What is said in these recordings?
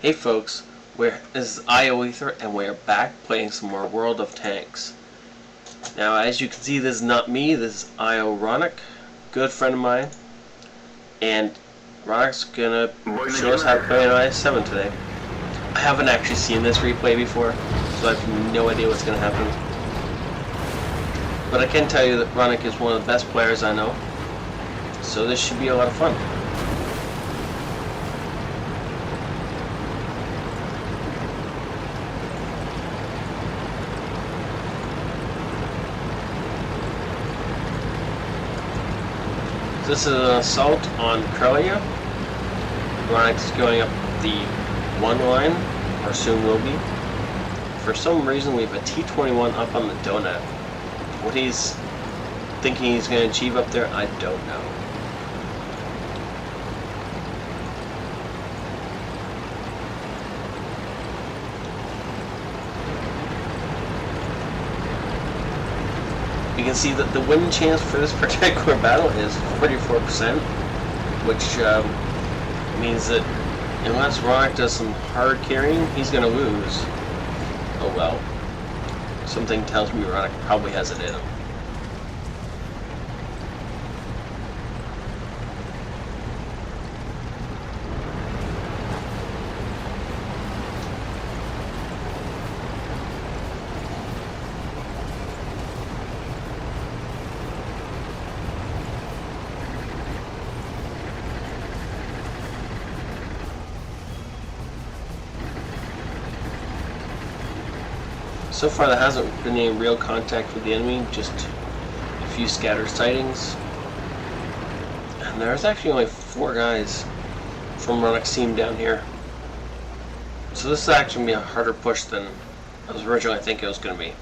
Hey folks, this is IORonnok and we're back playing some more World of Tanks. Now as you can see, this is not me, this is IORonnok, good friend of mine, and Ronnok's gonna show us how to play an IS-7 today. I haven't actually seen this replay before, so I have no idea what's gonna happen. But I can tell you that Ronnok is one of the best players I know, so this should be a lot of fun. This is an assault on Krylia. Ronnok's going up the 1 line, or soon will be. For some reason we have a T-21 up on the donut. What he's thinking he's going to achieve up there, I don't know. You can see that the win chance for this particular battle is 44%, which means that unless Ronnok does some hard carrying, he's going to lose. Oh well. Something tells me Ronnok probably has it in him. So far there hasn't been any real contact with the enemy, just a few scattered sightings. And there's actually only 4 guys from Ronnok's team down here. So this is actually going to be a harder push than I was originally thinking it was going to be.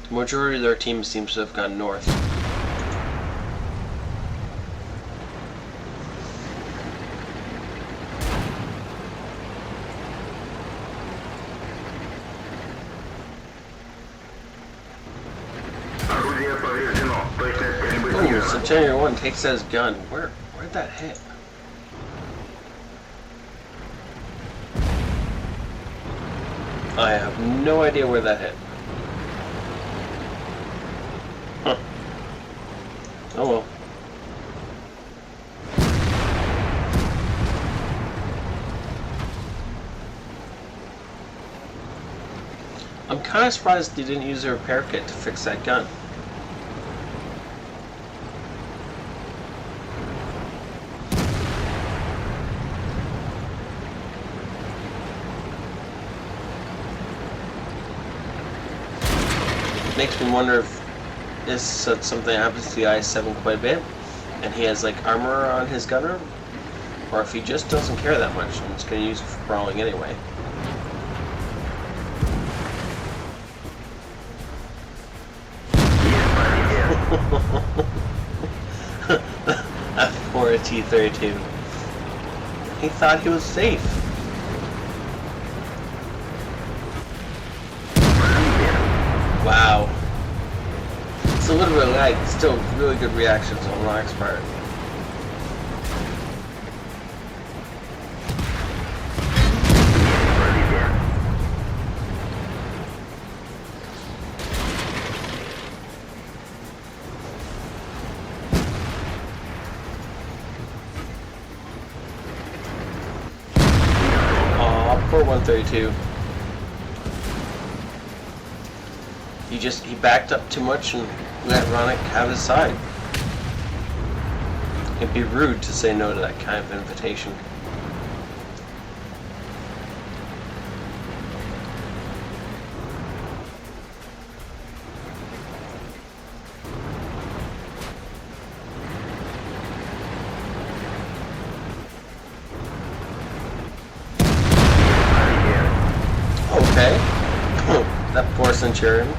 The majority of their team seems to have gone north. Ooh, so General 1 takes out his gun. Where'd that hit? I have no idea where that hit. Huh. Oh well. I'm kind of surprised they didn't use a repair kit to fix that gun. Makes me wonder if this something that happens to the IS-7 quite a bit, and he has like armor on his gunner, or if he just doesn't care that much and is going to use it for brawling anyway. Poor T-32. He thought he was safe. Wow. It's a little bit of lag, still really good reactions on Ronnok's part. Aw, poor 132. He backed up too much and let Ronnok have his side. It'd be rude to say no to that kind of invitation. Okay. That poor Centurion.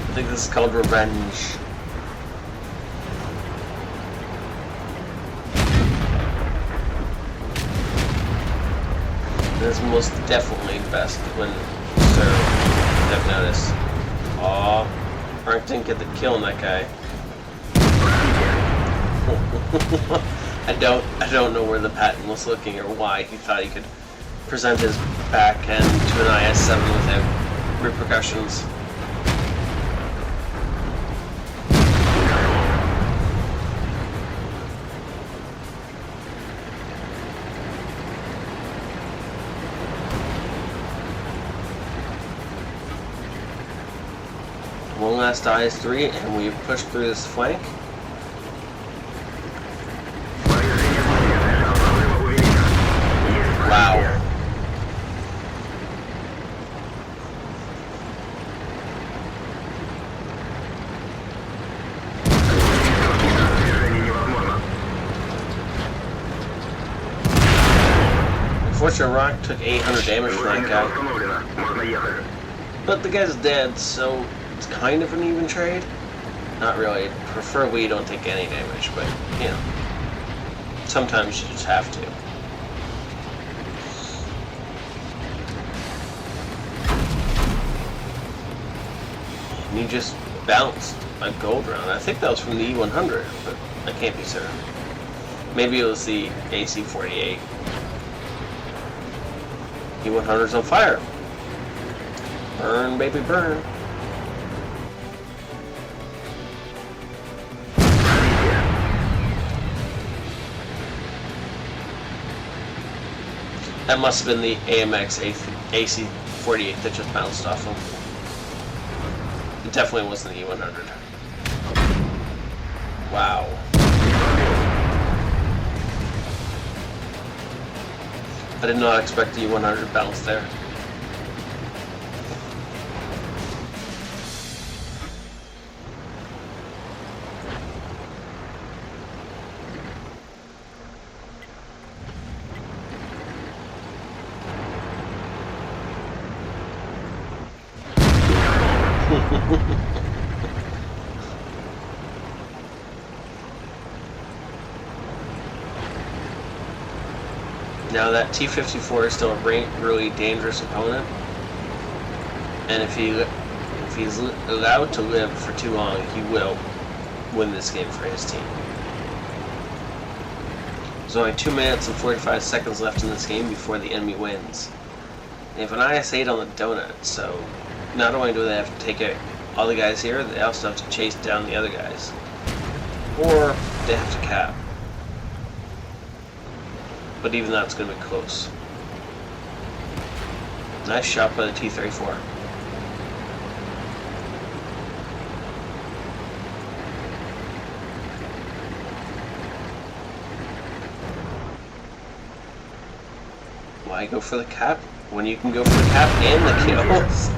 I think this is called revenge. It is most definitely best when served. I've noticed. Aw, Frank didn't get the kill on that guy. I don't know where the patent was looking or why he thought he could present his back end to an IS-7 without repercussions. One last IS-3 and we push through this flank. Wow. Unfortunately, IORonnok took 800 damage from that guy. But the guy's dead, so it's kind of an even trade. Not really. Preferably you don't take any damage, but, you know, sometimes you just have to. And he just bounced a gold round. I think that was from the E100, but I can't be certain. Maybe it was the AC-48. E100's on fire. Burn, baby, burn. That must have been the AMX AC-48 that just bounced off him. It definitely wasn't the E100. Wow. I did not expect the E100 to bounce there. Now that T-54 is still a really dangerous opponent, and if he's allowed to live for too long, he will win this game for his team. There's only 2 minutes and 45 seconds left in this game before the enemy wins. They have an IS-8 on the donut, so not only do they have to take out all the guys here, they also have to chase down the other guys. Or they have to cap. But even that's going to be close. Nice shot by the T-34. Why go for the cap when you can go for the cap and the kills?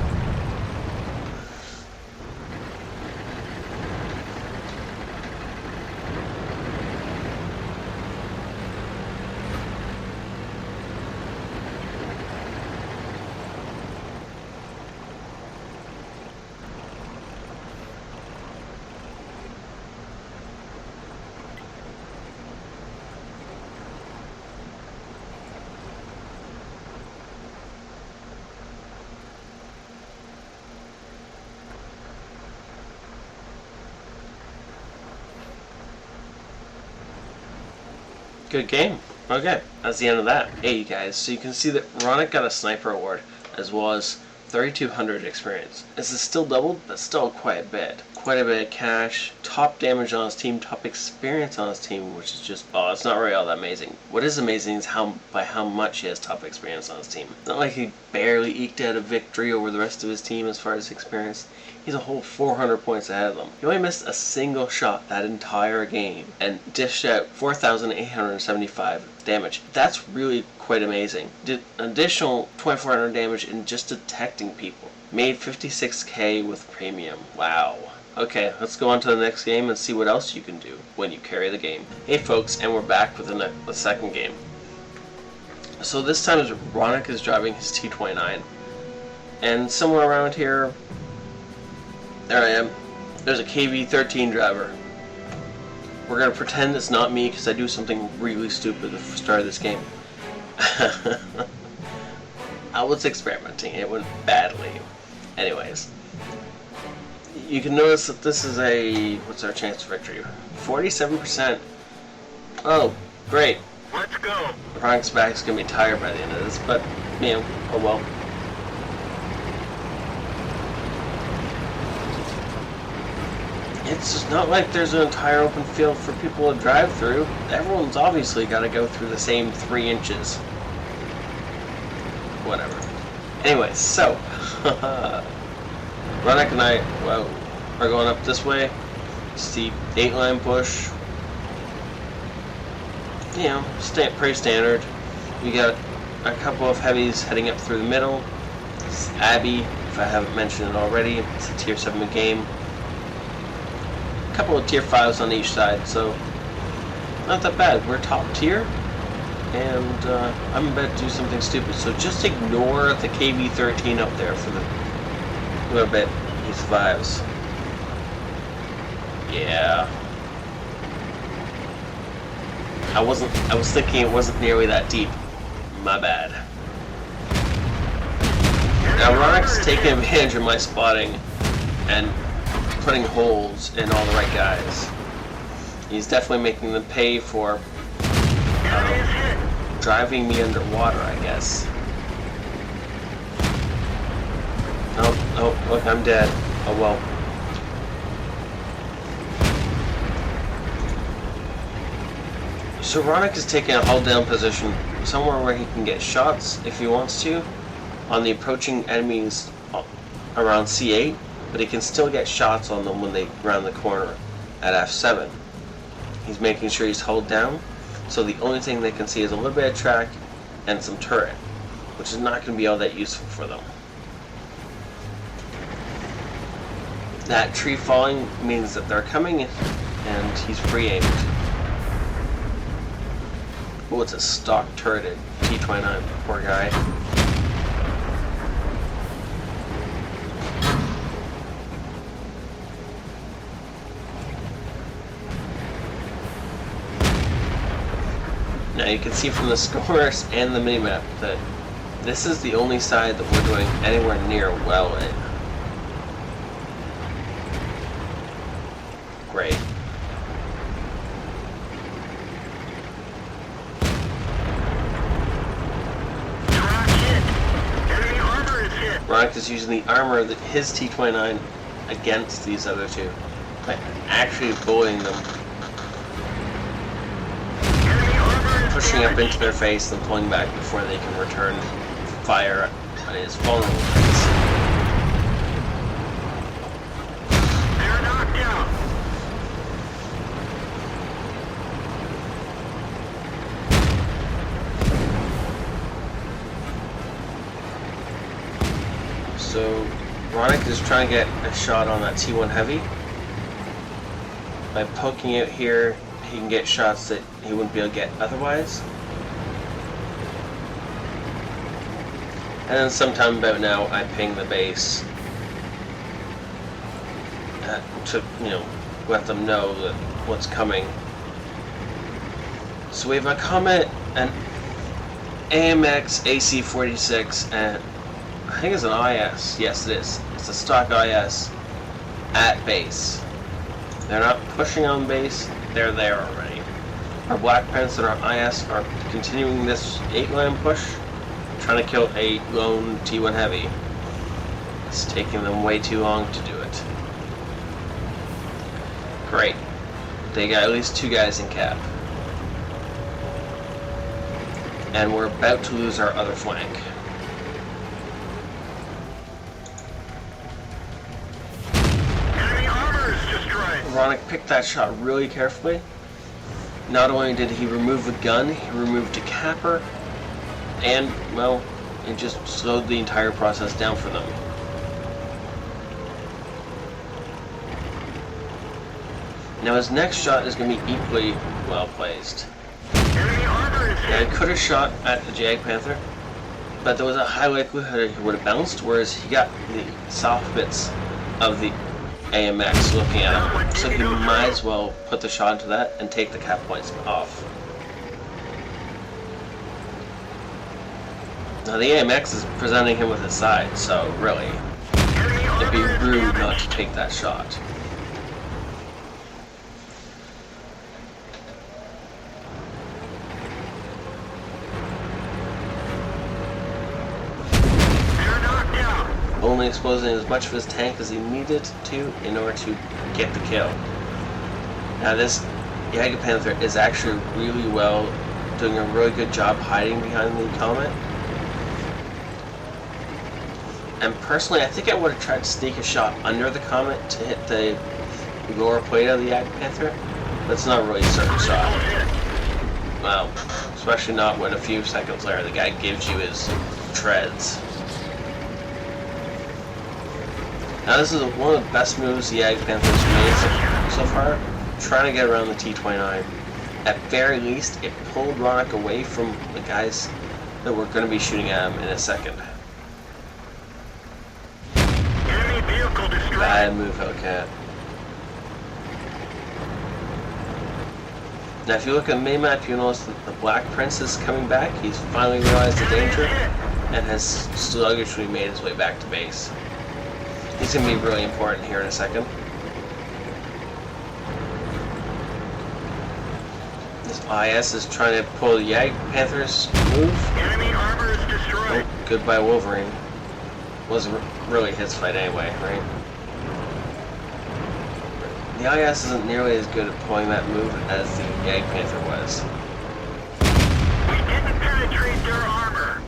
Good game. Okay, that's the end of that. Hey, you guys, so you can see that IORonnok got a sniper award, as well as 3,200 experience. This is still doubled, but still quite a bit. Quite a bit of cash, top damage on his team, top experience on his team, which is just, oh, it's not really all that amazing. What is amazing is by how much he has top experience on his team. Not like he barely eked out a victory over the rest of his team as far as experience. He's a whole 400 points ahead of them. He only missed a single shot that entire game and dished out 4,875 damage. That's really quite amazing. Did an additional 2,400 damage in just detecting people. Made 56k with premium. Wow. Okay, let's go on to the next game and see what else you can do when you carry the game. Hey folks, and we're back with the second game. So this time IORonnok is driving his T-29. And somewhere around here, there I am. There's a KV-13 driver. We're going to pretend it's not me because I do something really stupid at the start of this game. I was experimenting. It went badly. Anyways. You can notice that this is a... What's our chance of victory? 47%. Oh, great. Let's go. Ronok's back's gonna be tired by the end of this, but you know, oh well. It's just not like there's an entire open field for people to drive through. Everyone's obviously got to go through the same 3 inches. Whatever. Anyway, so IORonnok and I, well, are going up this way. Steep 8-line push. You know, pretty standard. We got a couple of heavies heading up through the middle. This is Abby, if I haven't mentioned it already. It's a tier 7 game. A couple of tier 5s on each side, so not that bad. We're top tier, and I'm about to do something stupid, so just ignore the KB-13 up there for the little bit. He survives. Yeah. I was thinking it wasn't nearly that deep. My bad. Now IORonnok's taking advantage of my spotting and putting holes in all the right guys. He's definitely making them pay for driving me underwater, I guess. Oh, look, I'm dead. Oh well. So IORonnok is taking a hull down position somewhere where he can get shots if he wants to on the approaching enemies around C8, but he can still get shots on them when they round the corner at F7. He's making sure he's hulled down, so the only thing they can see is a little bit of track and some turret, which is not going to be all that useful for them. That tree falling means that they're coming, and he's free-aimed. Oh, it's a stock turreted T-29, poor guy. Now you can see from the scores and the minimap that this is the only side that we're doing anywhere near well in. Great. IORonnok is using the armor of his T-29 against these other two, by actually bullying them, pushing up into their face and pulling back before they can return fire on his vulnerable face. They're knocked out. So IORonnok is trying to get a shot on that T1 Heavy. By poking out here, he can get shots that he wouldn't be able to get otherwise. And then sometime about now, I ping the base to, you know, let them know that what's coming. So we have a Comet, an AMX AC-46, and I think it's an IS. Yes, it is. It's a stock IS at base. They're not pushing on base. They're there already. Our Black Pants and our IS are continuing this 8-line push, trying to kill a lone T1 Heavy. It's taking them way too long to do it. Great. They got at least 2 guys in cap. And we're about to lose our other flank. IORonnok picked that shot really carefully. Not only did he remove a gun, he removed a capper, and, well, it just slowed the entire process down for them. Now his next shot is going to be equally well placed. Now he could have shot at the Jag Panther, but there was a high likelihood he would have bounced, whereas he got the soft bits of the AMX looking at him, so he might as well put the shot into that and take the cap points off. Now the AMX is presenting him with his side, so really, it'd be rude not to take that shot. only exposing as much of his tank as he needed to in order to get the kill. Now this Jägerpanther is actually doing a really good job hiding behind the Comet. And personally, I think I would have tried to sneak a shot under the Comet to hit the lower plate of the Jägerpanther, but it's not really a certain shot. Well, especially not when a few seconds later the guy gives you his treads. Now this is one of the best moves the Jägerpanther's made so far, trying to get around the T-29. At very least, it pulled IORonnok away from the guys that were going to be shooting at him in a second. Enemy vehicle destroyed. Bad move, Hellcat. Now if you look at the main map, you'll notice that the Black Prince is coming back. He's finally realized the danger and has sluggishly made his way back to base. He's going to be really important here in a second. This IS is trying to pull the Jägerpanther's move. Enemy armor is destroyed. Oh, goodbye Wolverine. Wasn't really his fight anyway, right? The IS isn't nearly as good at pulling that move as the Jägerpanther was. We didn't penetrate their armor.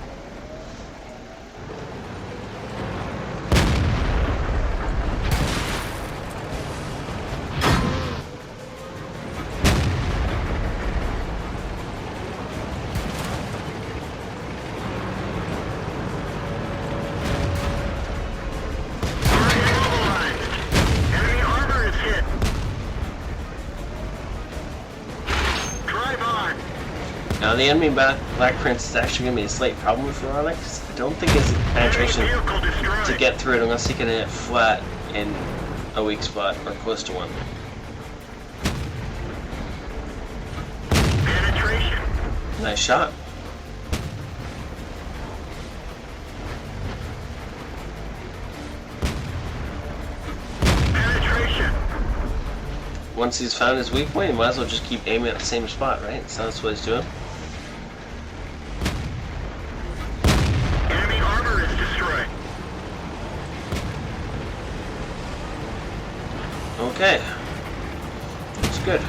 Now the enemy Black Prince is actually going to be a slight problem for IORonnok. I don't think his penetration to get through it unless he can hit it flat in a weak spot or close to one. Penetration. Nice shot. Penetration. Once he's found his weak point, he might as well just keep aiming at the same spot, right? So that's what he's doing. Enemy armor is destroyed. Okay. That's good.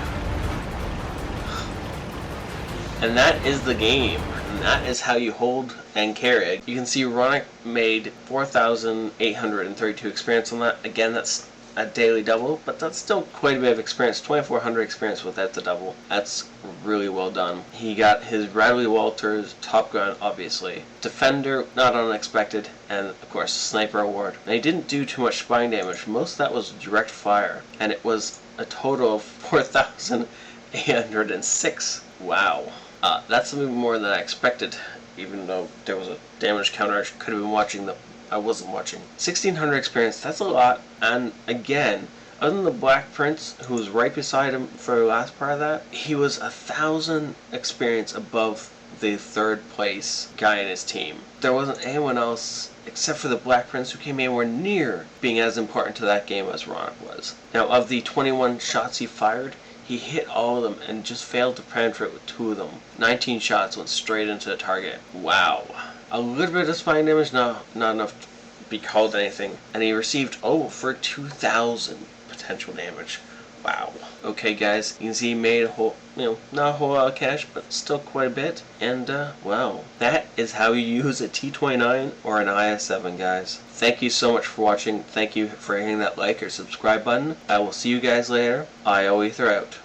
And that is the game. And that is how you hold and carry it. You can see IORonnok made 4,832 experience on that. Again, that's a daily double, but that's still quite a bit of experience. 2,400 experience without the double. That's really well done. He got his Bradley Walters Top Gun, obviously. Defender, not unexpected, and of course, Sniper Award. Now he didn't do too much spine damage. Most of that was direct fire, and it was a total of 4,806. Wow. That's a little more than I expected, even though there was a damage counter. I could have been watching I wasn't watching. 1,600 experience, that's a lot. And again, other than the Black Prince, who was right beside him for the last part of that, he was 1,000 experience above the third place guy in his team. There wasn't anyone else except for the Black Prince who came anywhere near being as important to that game as IORonnok was. Now, of the 21 shots he fired, he hit all of them and just failed to penetrate with 2 of them. 19 shots went straight into the target. Wow. A little bit of spine damage, not enough to be called anything. And he received over 2,000 potential damage. Wow. Okay, guys, you can see he made a whole, not a whole lot of cash, but still quite a bit. And, wow. That is how you use a T-29 or an IS-7, guys. Thank you so much for watching. Thank you for hitting that like or subscribe button. I will see you guys later. IORonnok out.